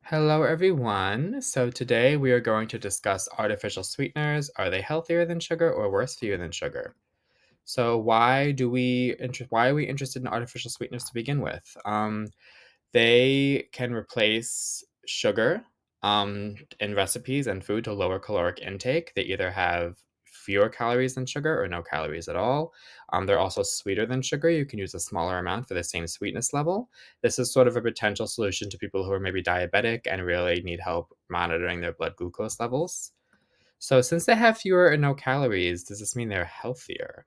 Hello, everyone. So today we are going to discuss artificial sweeteners. Are they healthier than sugar or worse for you than sugar? So why are we interested in artificial sweeteners to begin with? They can replace sugar in recipes and food to lower caloric intake. They either have fewer calories than sugar or no calories at all. They're also sweeter than sugar. You can use a smaller amount for the same sweetness level. This is sort of a potential solution to people who are maybe diabetic and really need help monitoring their blood glucose levels. So, since they have fewer or no calories, does this mean they're healthier?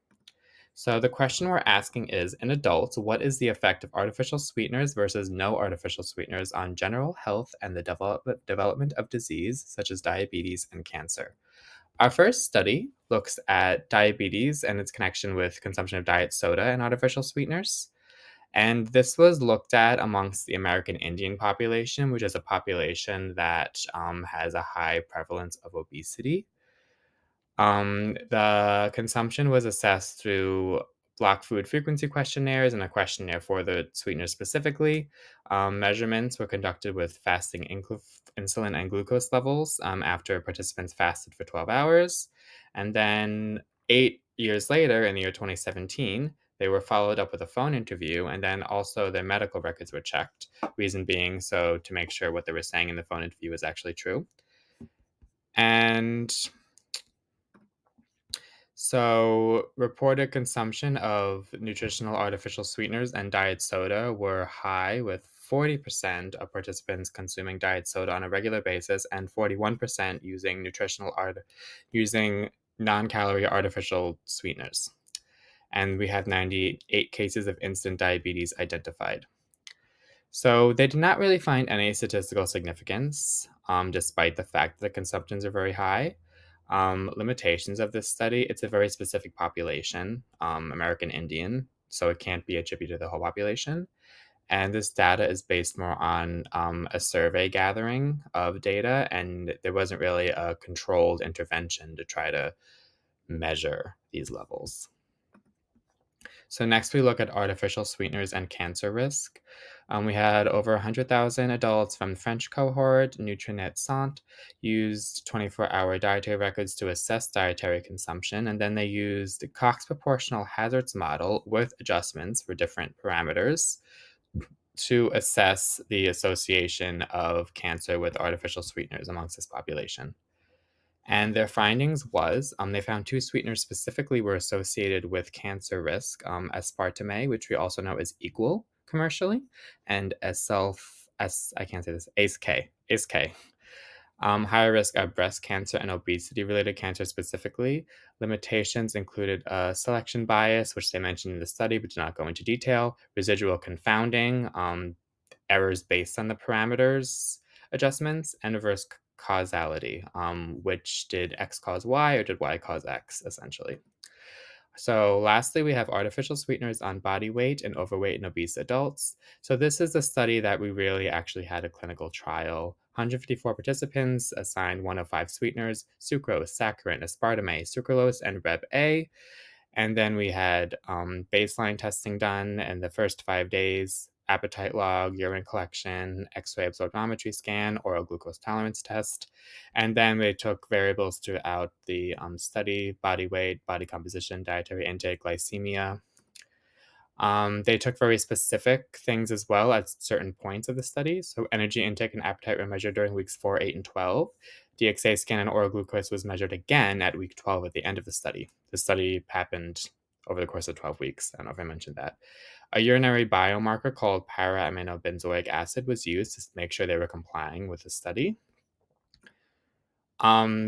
So the question we're asking is, in adults, what is the effect of artificial sweeteners versus no artificial sweeteners on general health and the development of disease such as diabetes and cancer? Our first study looks at diabetes and its connection with consumption of diet soda and artificial sweeteners. And this was looked at amongst the American Indian population, which is a population that has a high prevalence of obesity. The consumption was assessed through block food frequency questionnaires and a questionnaire for the sweetener specifically. Measurements were conducted with fasting insulin and glucose levels after participants fasted for 12 hours. And then 8 years later, in the year 2017, they were followed up with a phone interview, and then also their medical records were checked. Reason being, so to make sure what they were saying in the phone interview was actually true. And so, reported consumption of nutritional artificial sweeteners and diet soda were high, with 40% of participants consuming diet soda on a regular basis and 41% using non-calorie artificial sweeteners. And we had 98 cases of instant diabetes identified. So they did not really find any statistical significance, despite the fact that the consumptions are very high. Limitations of this study, it's a very specific population, American Indian, so it can't be attributed to the whole population. And this data is based more on a survey gathering of data, and there wasn't really a controlled intervention to try to measure these levels. So next we look at artificial sweeteners and cancer risk. We had over 100,000 adults from the French cohort. Nutrinet Sant used 24-hour dietary records to assess dietary consumption, and then they used the Cox proportional hazards model with adjustments for different parameters to assess the association of cancer with artificial sweeteners amongst this population. And their findings was they found two sweeteners specifically were associated with cancer risk, aspartame, which we also know is equal commercially, and I can't say this, ACE K. Higher risk of breast cancer and obesity related cancer specifically. Limitations included selection bias, which they mentioned in the study but did not go into detail, residual confounding, errors based on the parameters adjustments, and reverse causality, which did X cause Y or did Y cause X, essentially. So, lastly, we have artificial sweeteners on body weight and overweight and obese adults. So, this is a study that we really actually had a clinical trial. 154 participants assigned one of five sweeteners: sucrose, saccharin, aspartame, sucralose, and Reb A. And then we had baseline testing done in the first 5 days, appetite log, urine collection, X-ray absorptiometry scan, oral glucose tolerance test. And then we took variables throughout the study: body weight, body composition, dietary intake, glycemia. They took very specific things as well at certain points of the study. So energy intake and appetite were measured during weeks 4, 8, and 12. DXA scan and oral glucose was measured again at week 12 at the end of the study. The study happened over the course of 12 weeks. I don't know if I mentioned that. A urinary biomarker called para-aminobenzoic acid was used to make sure they were complying with the study.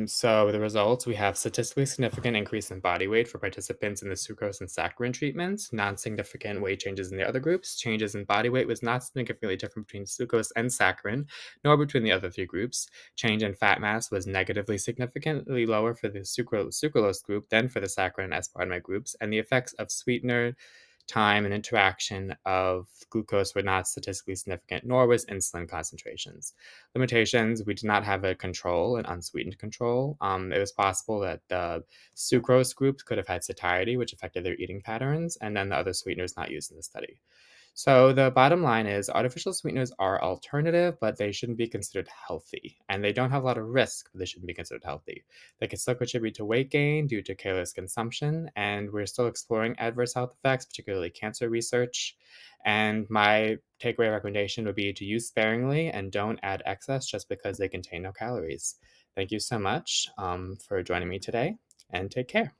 So the results, we have statistically significant increase in body weight for participants in the sucrose and saccharin treatments, non-significant weight changes in the other groups. Changes in body weight was not significantly different between sucrose and saccharin, nor between the other three groups. Change in fat mass was negatively significantly lower for the sucralose group than for the saccharin and aspartame groups, and the effects of sweetener time and interaction of glucose were not statistically significant, nor was insulin concentrations. Limitations, we did not have a control, an unsweetened control. It was possible that the sucrose group could have had satiety, which affected their eating patterns, and then the other sweeteners not used in the study. So the bottom line is artificial sweeteners are alternative, but they shouldn't be considered healthy. And they don't have a lot of risk, but they shouldn't be considered healthy. They can still contribute to weight gain due to careless consumption, and we're still exploring adverse health effects, particularly cancer research. And my takeaway recommendation would be to use sparingly and don't add excess just because they contain no calories. Thank you so much for joining me today, and take care.